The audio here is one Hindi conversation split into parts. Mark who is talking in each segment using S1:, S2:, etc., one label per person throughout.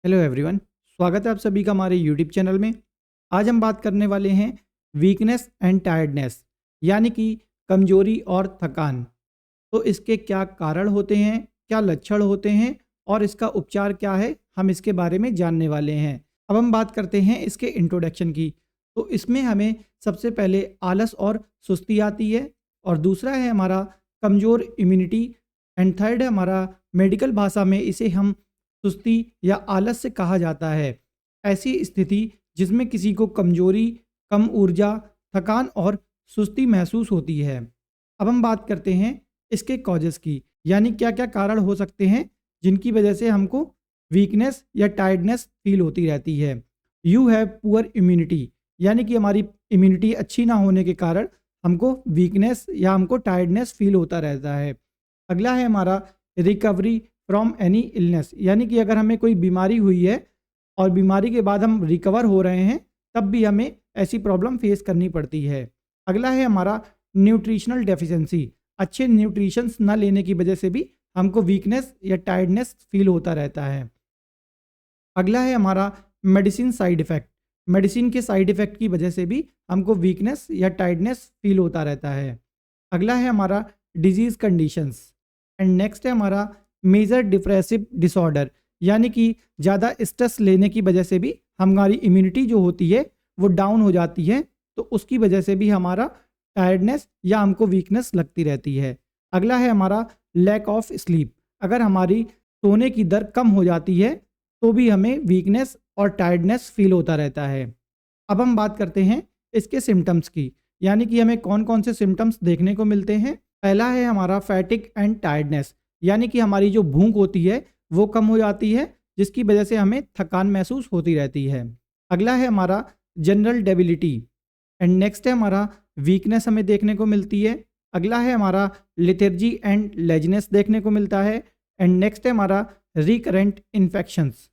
S1: हेलो एवरीवन, स्वागत है आप सभी का हमारे यूट्यूब चैनल में। आज हम बात करने वाले हैं वीकनेस एंड टायर्डनेस, यानी कि कमजोरी और थकान। तो इसके क्या कारण होते हैं, क्या लक्षण होते हैं और इसका उपचार क्या है, हम इसके बारे में जानने वाले हैं। अब हम बात करते हैं इसके इंट्रोडक्शन की। तो इसमें हमें सबसे पहले आलस और सुस्ती आती है, और दूसरा है हमारा कमज़ोर इम्यूनिटी, एंड थर्ड है हमारा मेडिकल भाषा में इसे हम सुस्ती या आलस से कहा जाता है। ऐसी स्थिति जिसमें किसी को कमजोरी, कम ऊर्जा, थकान और सुस्ती महसूस होती है। अब हम बात करते हैं इसके कॉजेस की, यानी क्या क्या कारण हो सकते हैं जिनकी वजह से हमको वीकनेस या टायर्डनेस फील होती रहती है। यू हैव पुअर इम्यूनिटी, यानी कि हमारी इम्यूनिटी अच्छी ना होने के कारण हमको वीकनेस या हमको टायर्डनेस फील होता रहता है। अगला है हमारा रिकवरी फ्रॉम एनी इलनेस, यानी कि अगर हमें कोई बीमारी हुई है और बीमारी के बाद हम रिकवर हो रहे हैं तब भी हमें ऐसी प्रॉब्लम फेस करनी पड़ती है। अगला है हमारा न्यूट्रिशनल डेफिशिएंसी, अच्छे न्यूट्रिशंस ना लेने की वजह से भी हमको वीकनेस या टायर्डनेस फील होता रहता है। अगला है हमारा मेडिसिन साइड इफ़ेक्ट, मेडिसिन के साइड इफ़ेक्ट की वजह से भी हमको वीकनेस या टायर्डनेस फील होता रहता है। अगला है हमारा डिजीज़ कंडीशंस, एंड नेक्स्ट है हमारा मेजर डिप्रेसिव डिसऑर्डर, यानी कि ज़्यादा स्ट्रेस लेने की वजह से भी हमारी इम्यूनिटी जो होती है वो डाउन हो जाती है, तो उसकी वजह से भी हमारा टायर्डनेस या हमको वीकनेस लगती रहती है। अगला है हमारा लैक ऑफ स्लीप, अगर हमारी सोने की दर कम हो जाती है तो भी हमें वीकनेस और टायर्डनेस फील होता रहता है। अब हम बात करते हैं इसके सिम्टम्स की, यानी कि हमें कौन कौन से सिम्टम्स देखने को मिलते हैं। पहला है हमारा फैटिक एंड टायर्डनेस, यानी कि हमारी जो भूख होती है वो कम हो जाती है, जिसकी वजह से हमें थकान महसूस होती रहती है। अगला है हमारा जनरल डेबिलिटी, एंड नेक्स्ट है हमारा वीकनेस हमें देखने को मिलती है। अगला है हमारा लेथर्जी एंड लेजनेस देखने को मिलता है, एंड नेक्स्ट है हमारा रिकरेंट इन्फेक्शंस,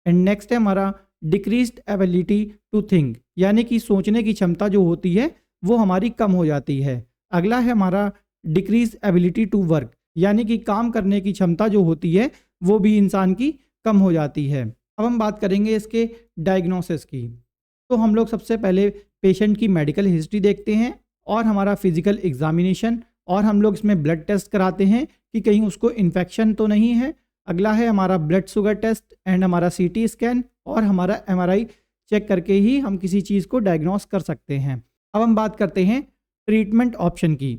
S1: एंड नेक्स्ट है हमारा डिक्रीज्ड एबिलिटी टू थिंक, यानी कि सोचने की क्षमता जो होती है वो हमारी कम हो जाती है। अगला है हमारा डिक्रीज एबिलिटी टू वर्क, यानी कि काम करने की क्षमता जो होती है वो भी इंसान की कम हो जाती है। अब हम बात करेंगे इसके डायग्नोसिस की। तो हम लोग सबसे पहले पेशेंट की मेडिकल हिस्ट्री देखते हैं और हमारा फिजिकल एग्जामिनेशन, और हम लोग इसमें ब्लड टेस्ट कराते हैं कि कहीं उसको इन्फेक्शन तो नहीं है। अगला है हमारा ब्लड शुगर टेस्ट एंड हमारा सीटी स्कैन और हमारा एमआरआई चेक करके ही हम किसी चीज़ को डायग्नोस कर सकते हैं। अब हम बात करते हैं ट्रीटमेंट ऑप्शन की।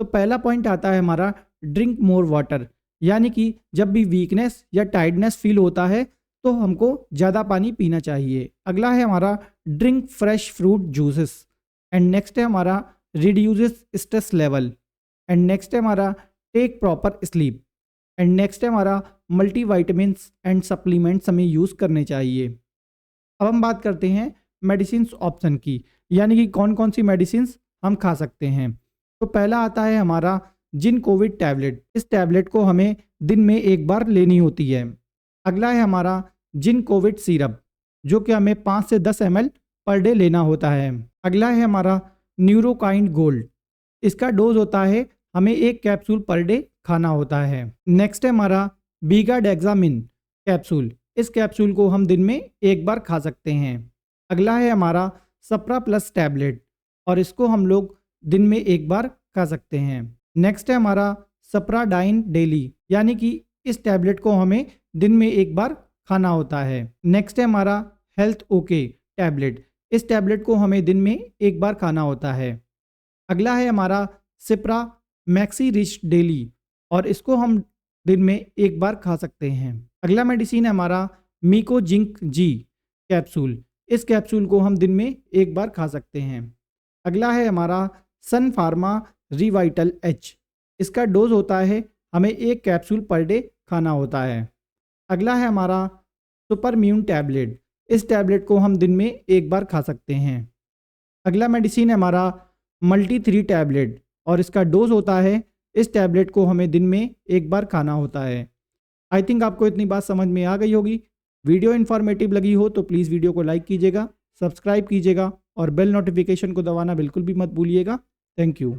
S1: तो पहला पॉइंट आता है हमारा ड्रिंक मोर वाटर, यानी कि जब भी वीकनेस या टायर्डनेस फील होता है तो हमको ज़्यादा पानी पीना चाहिए। अगला है हमारा drink fresh fruit juices, and next है हमारा reduces stress level, and next है हमारा take proper sleep, and next है हमारा मल्टीविटामिन्स एंड सप्लीमेंट्स हमें यूज़ करने चाहिए। अब हम बात करते हैं मेडिसिन ऑप्शन की, यानी कि कौन कौन सी मेडिसिन हम खा सकते हैं। तो पहला आता है हमारा जिन कोविड टैबलेट, इस टैबलेट को हमें दिन में एक बार लेनी होती है। अगला है हमारा जिन कोविड सिरप, जो कि हमें 5 से 10 ml पर डे लेना होता है। अगला है हमारा न्यूरोकाइन गोल्ड, इसका डोज होता है हमें 1 कैप्सूल पर डे खाना होता है। नेक्स्ट है हमारा बीगाडेक्सामिन कैप्सूल, इस कैप्सूल को हम दिन में एक बार खा सकते हैं। अगला है हमारा सप्रा प्लस टैबलेट, और इसको हम लोग दिन में एक बार खा सकते हैं। नेक्स्ट है हमारा सप्राडाइन डेली, यानी कि इस टैबलेट को हमें दिन में एक बार खाना होता है। नेक्स्ट है हमारा हेल्थ ओके टैबलेट, इस टैबलेट को हमें दिन में एक बार खाना होता है। अगला है हमारा सिप्रा मैक्सी रिच डेली, और इसको हम दिन में एक बार खा सकते हैं। अगला मेडिसिन है हमारा मीको जिंक जी कैप्सूल, इस कैप्सूल को हम दिन में एक बार खा सकते हैं। अगला है हमारा सन फार्मा रिवाइटल एच, इसका डोज होता है हमें 1 कैप्सूल पर डे खाना होता है। अगला है हमारा सुपरम्यून टैबलेट, इस टैबलेट को हम दिन में एक बार खा सकते हैं। अगला मेडिसिन है हमारा मल्टी 3 टैबलेट, और इसका डोज होता है, इस टैबलेट को हमें दिन में एक बार खाना होता है। आई थिंक आपको इतनी बात समझ में आ गई होगी। वीडियो इन्फॉर्मेटिव लगी हो तो प्लीज़ वीडियो को लाइक कीजिएगा, सब्सक्राइब कीजिएगा और बेल नोटिफिकेशन को दबाना बिल्कुल भी मत भूलिएगा। Thank you.